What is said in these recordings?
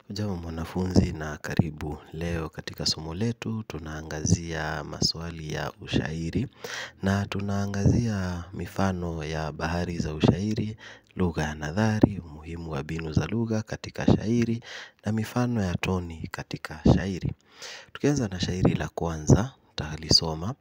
Hujambo mwanafunzi na karibu. Leo katika somo letu tunaangazia maswali ya ushairi na tunaangazia mifano ya bahari za ushairi, lugha ya nadhari, umuhimu wa mbinu za lugha katika shairi na mifano ya toni katika shairi. Tukianza na shairi la kwanza, nitalisoma,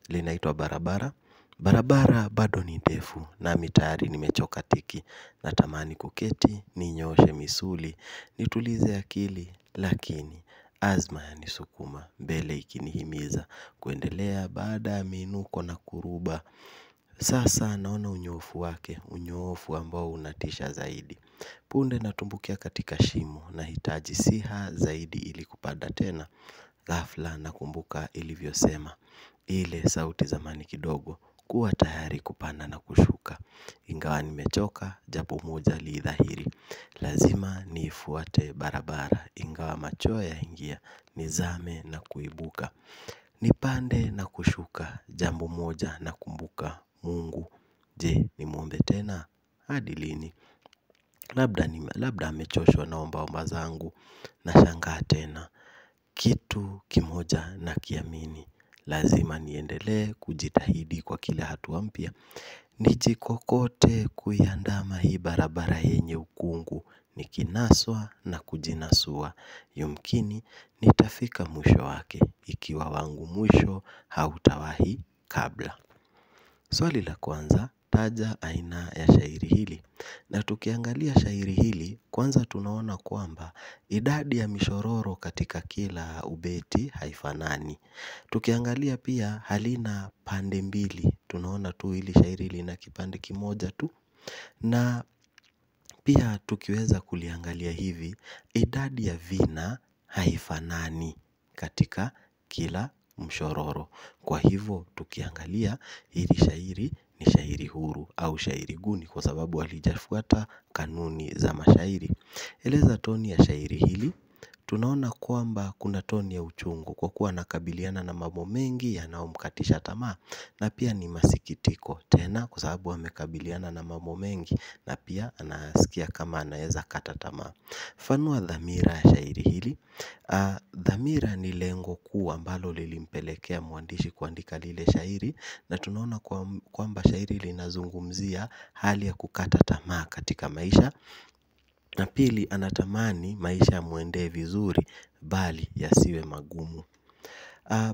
linaitwa barabara. Barabara bado ni ndefu nami tayari nimechoka tiki. Natamani kuketi, ninyooshe misuli, nitulize akili, lakini azma yanisukuma, mbele ikinihimiza kuendelea baada ya miinuko na kuruba. Sasa naona unyoofu wake, unyoofu ambao unatisha zaidi. Punde natumbukia katika shimo, nahitaji siha zaidi ili kupanda tena. Ghafla nakumbuka ilivyosema ile sauti zamani kidogo, kuwa tayari kupanda na kushuka. Ingawa nimechoka, jambo moja li dhahiri, lazima niifuate barabara. Ingawa macho yaingia, nizame na kuibuka. Nipande na kushuka, jambo moja nakumbuka, Mungu. Je, nimwombe tena? Hadi lini? Labda amechoshwa na ombaomba zangu. Nashangaa tena, kitu kimoja nakiamini, lazima niendelee kujitahidi kwa kila hatua mpya. Nijikokote kuiandama hii barabara yenye ukungu, nikinaswa na kujinasua. Yumkini nitafika mwisho wake, ikiwa wangu mwisho hautawahi kabla. Swali la kwanza, taja aina ya shairi hili. Na tukiangalia shairi hili, kwanza tunaona kwamba idadi ya mishororo katika kila ubeti haifanani. Tukiangalia pia halina pande mbili, tunaona tu hili shairi lina kipande kimoja tu. Na pia tukiweza kuliangalia hivi, idadi ya vina haifanani katika kila mshororo. Kwa hivyo tukiangalia hili shairi ni shairi huru au shairi guni, kwa sababu halijafuata kanuni za mashairi. Eleza toni ya shairi hili. Tunaona kwamba kuna toni ya uchungu, kwa kuwa anakabiliana na mambo mengi yanayomkatisha tamaa, na pia ni masikitiko tena kwa sababu amekabiliana na mambo mengi na pia anasikia kama anaweza kata tamaa. Fanua dhamira ya shairi hili. Dhamira ni lengo kuu ambalo lilimpelekea mwandishi kuandika lile shairi, na tunaona kwamba shairi linazungumzia hali ya kukata tamaa katika maisha. Na pili, anatamani maisha yamuendee vizuri bali yasiwe magumu.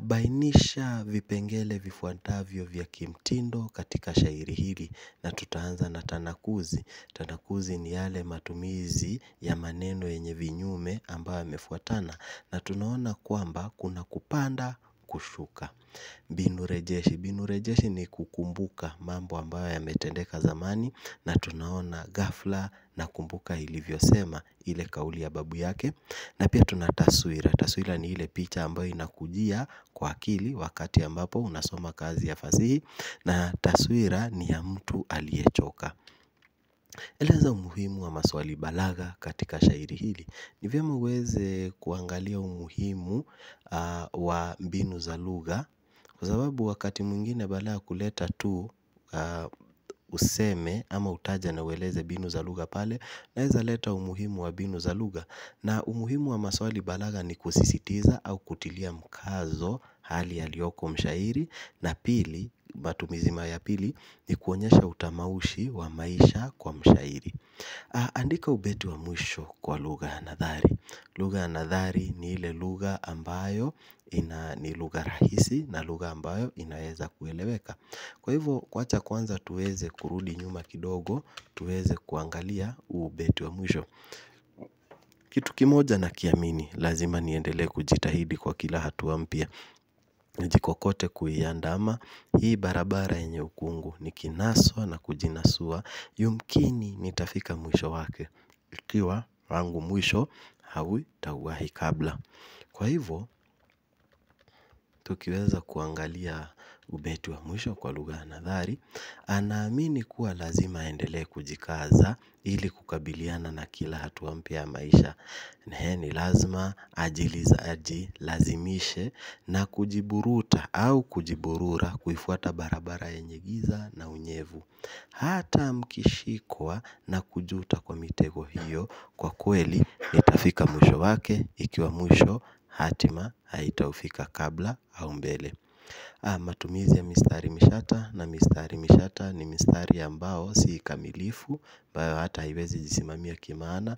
Bainisha vipengele vifuatavyo vya kimtindo katika shairi hili, na tutaanza na tanakuzi. Tanakuzi ni yale matumizi ya maneno yenye vinyume ambayo yamefuatana, na tunaona kwamba kuna kupanda, kushuka. Mbinu rejeshi. Mbinu rejeshi ni kukumbuka mambo ambayo yametendeka zamani, na tunaona ghafla nakumbuka ilivyosema, ile kauli ya babu yake. Na pia tuna taswira. Taswira ni ile picha ambayo inakujia kwa akili wakati ambapo unasoma kazi ya fasihi, na taswira ni ya mtu aliyechoka. Eleza umuhimu wa maswali balagha katika shairi hili. Ni vyema uweze kuangalia umuhimu wa mbinu za lugha, kwa sababu wakati mwingine badala ya kuleta tu useme ama utaje na ueleze mbinu za lugha pale, naweza leta umuhimu wa mbinu za lugha. Na umuhimu wa maswali balagha ni kusisitiza au kutilia mkazo hali yaliyoko mshairi, na pili, matumizi ya pili ni kuonyesha utamaushi wa maisha kwa mshairi. Andika ubeti wa mwisho kwa lugha ya nadhari. Lugha ya nadhari ni ile lugha ambayo ni lugha rahisi na lugha ambayo inaweza kueleweka. Kwa hivyo wacha kwanza tuweze kurudi nyuma kidogo, tuweze kuangalia ubeti wa mwisho. Kitu kimoja nakiamini, lazima niendelee kujitahidi kwa kila hatua mpya. Nijikokote kuiandama hii barabara yenye ukungu, nikinaswa na kujinasua. Yumkini nitafika mwisho wake, ikiwa wangu mwisho hautawahi kabla. Kwa hivyo tukiweza kuangalia ubeti wa mwisho kwa lugha ya nadhari, anaamini kuwa lazima aendelee kujikaza ili kukabiliana na kila hatua mpya ya maisha. Ni lazima ajilazimishe na kujiburuta au kujiburura kuifuata barabara yenye giza na unyevu. Hata mkishikwa na kujuta kwa mitego hiyo, kwa kweli nitafika mwisho wake, ikiwa mwisho hatima haitaufika kabla au mbele. Matumizi ya mistari mishata, na mistari mishata ni mistari ambao si kamilifu, ambayo hata haiwezi jisimamia kimaana.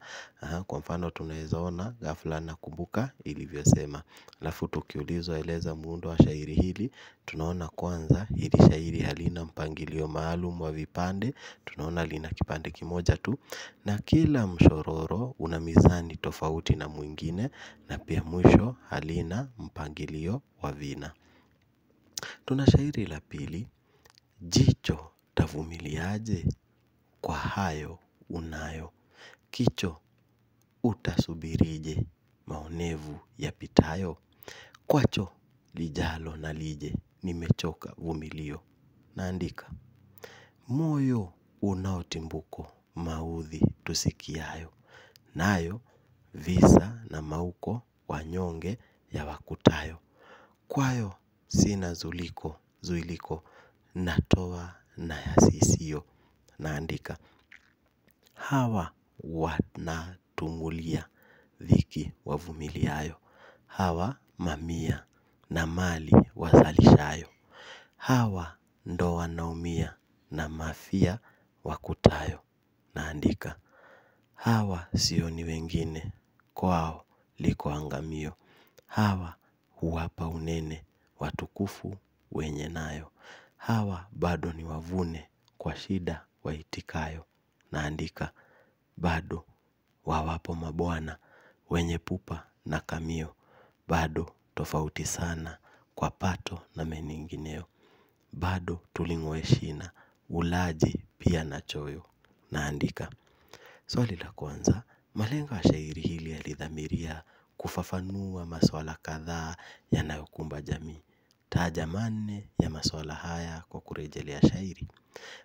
Kwa mfano tunaweza ona ghafla nakumbuka ilivyosema. Alafu tukiulizwa eleza muundo wa shairi hili, tunaona kwanza hili shairi halina mpangilio maalum wa vipande. Tunaona lina kipande kimoja tu, na kila mshororo una mizani tofauti na mwingine, na pia mwisho halina mpangilio wa vina. Tuna shairi la pili, jicho tavumiliaje kwa hayo unayo, kicho utasubirije maonevu yapitayo, kwacho lijalo na lije nimechoka vumilio. Naandika, moyo unaotimbuko maudhi tusikiayo, nayo visa na mauko wanyonge yawakutayo, kwayo sina zuiliko natoa na yasisio. Naandika, hawa wanatumulia dhiki wavumiliayo, hawa mamia na mali wazalishayo, hawa ndo wanaumia na mafia wakutayo. Naandika, hawa sio ni wengine kwao liko angamio, hawa huwapa unene watukufu wenye nayo, hawa bado ni wavune kwa shida waitikayo. Naandika, bado wawapo mabwana wenye pupa na kamio, bado tofauti sana kwa pato na meningineo, bado tuling'oe shina ulaji pia na choyo. Naandika, swali la kwanza, malengo ya shairi hili yalidhamiria kufafanua maswala kadhaa yanayokumba jamii. Taja manne ya maswala haya kwa kurejelea shairi.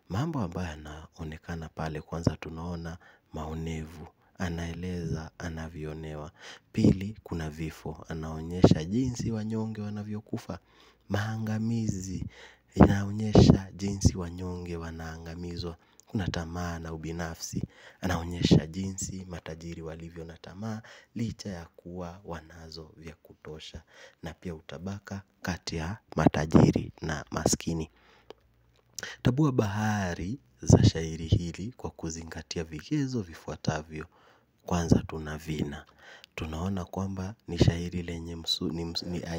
Mambo ambayo yanaonekana pale, kwanza tunaona maonevu, anaeleza anavyoonewa. Pili, kuna vifo, anaonyesha jinsi wanyonge wanavyokufa. Maangamizi, inaonyesha jinsi wanyonge wanaangamizwa. Kuna tamaa na ubinafsi, anaonyesha jinsi matajiri walivyo na tamaa licha ya kuwa wanazo vya kutosha, na pia utabaka kati ya matajiri na maskini. Tabua bahari za shairi hili kwa kuzingatia vigezo vifuatavyo. Kwanza tuna vina. Tunaona kwamba ni shairi lenye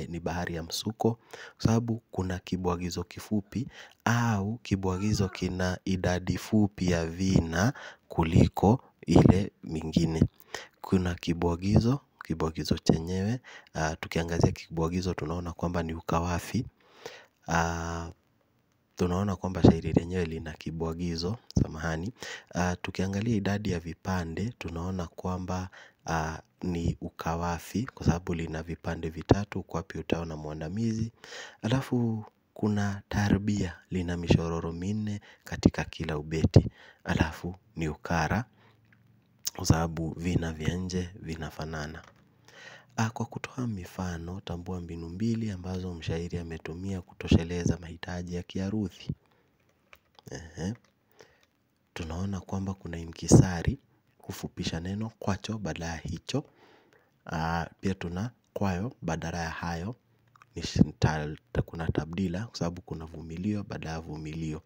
ni bahari ya msuko, kwa sababu kuna kibwagizo kifupi au kibwagizo kina idadi fupi ya vina kuliko ile mingine. Kuna kibwagizo chenyewe, tukiangazia kibwagizo tunaona kwamba ni ukawafi. Tunaona kwamba shairi lenyewe lina kibwagizo, samahani. Tukiangalia idadi ya vipande tunaona kwamba ni ukawafi, kwa sababu lina vipande vitatu, ukwapi, utao na mwandamizi. Alafu kuna tarbia, lina mishororo minne katika kila ubeti. Alafu ni ukara, kwa sababu vina vya nje vinafanana. Kwa kutoa mifano, tambua mbinu mbili ambazo mshairi ametumia kutosheleza mahitaji ya kiaruthi. Tunaona kwamba kuna inkisari, kufupisha neno kwacho badala ya hicho. Pia tuna kwayo badala ya hayo. Kuna tabdila, kwa sababu kuna vumilio badala ya vumilio.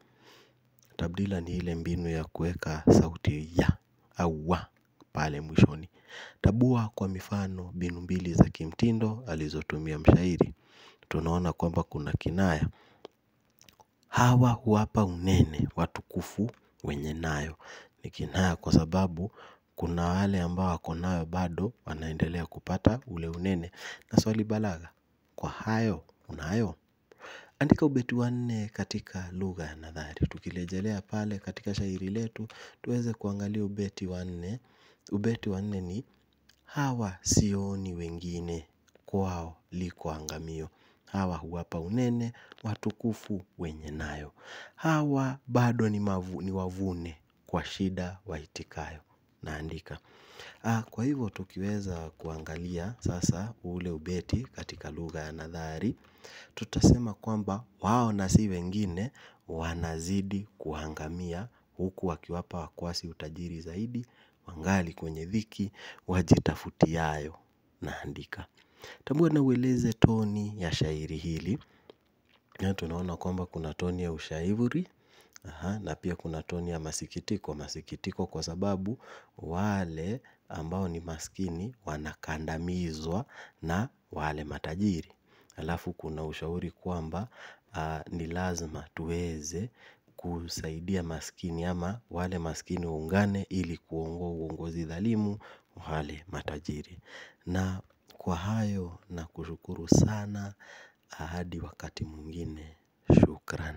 Tabdila ni ile mbinu ya kuweka sauti ya au wa pale mwishoni. Tabua kwa mifano mbinu mbili za kimtindo alizotumia mshairi. Tunaona kwamba kuna kinaya, hawa huwapa unene watukufu wenye nayo. Ni kinaya kwa sababu kuna wale ambao wako nayo bado wanaendelea kupata ule unene. Na swali balagha, kwa hayo unayo. Andika ubeti wa 4 katika lugha ya nadhari. Tukirejelea pale katika shairi letu, tuweze kuangalia ubeti wa 4. Ubeti wa 4 ni, hawa sioni wengine kwao liko angamio. hawa huwapa unene watukufu wenye nayo. Hawa bado ni wavune kwa shida waitikayo. Naandika. Kwa hivyo tukiweza kuangalia sasa ule ubeti katika lugha ya nadhari, tutasema kwamba wao na si wengine wanazidi kuangamia, huku wakiwapa wakwasi utajiri zaidi, wangali kwenye dhiki wajitafutiayo. Naandika. Tambua na ueleze toni ya shairi hili. Tunaona kwamba kuna toni ya ushairi, na pia kuna toni ya masikitiko. Masikitiko kwa sababu wale ambao ni maskini wanakandamizwa na wale matajiri. Alafu kuna ushauri kwamba ni lazima tuweze kusaidia maskini, ama wale maskini waungane ili kuongoa uongozi dhalimu wale matajiri. Na kwa hayo na kushukuru sana, hadi wakati mwingine. Shukran.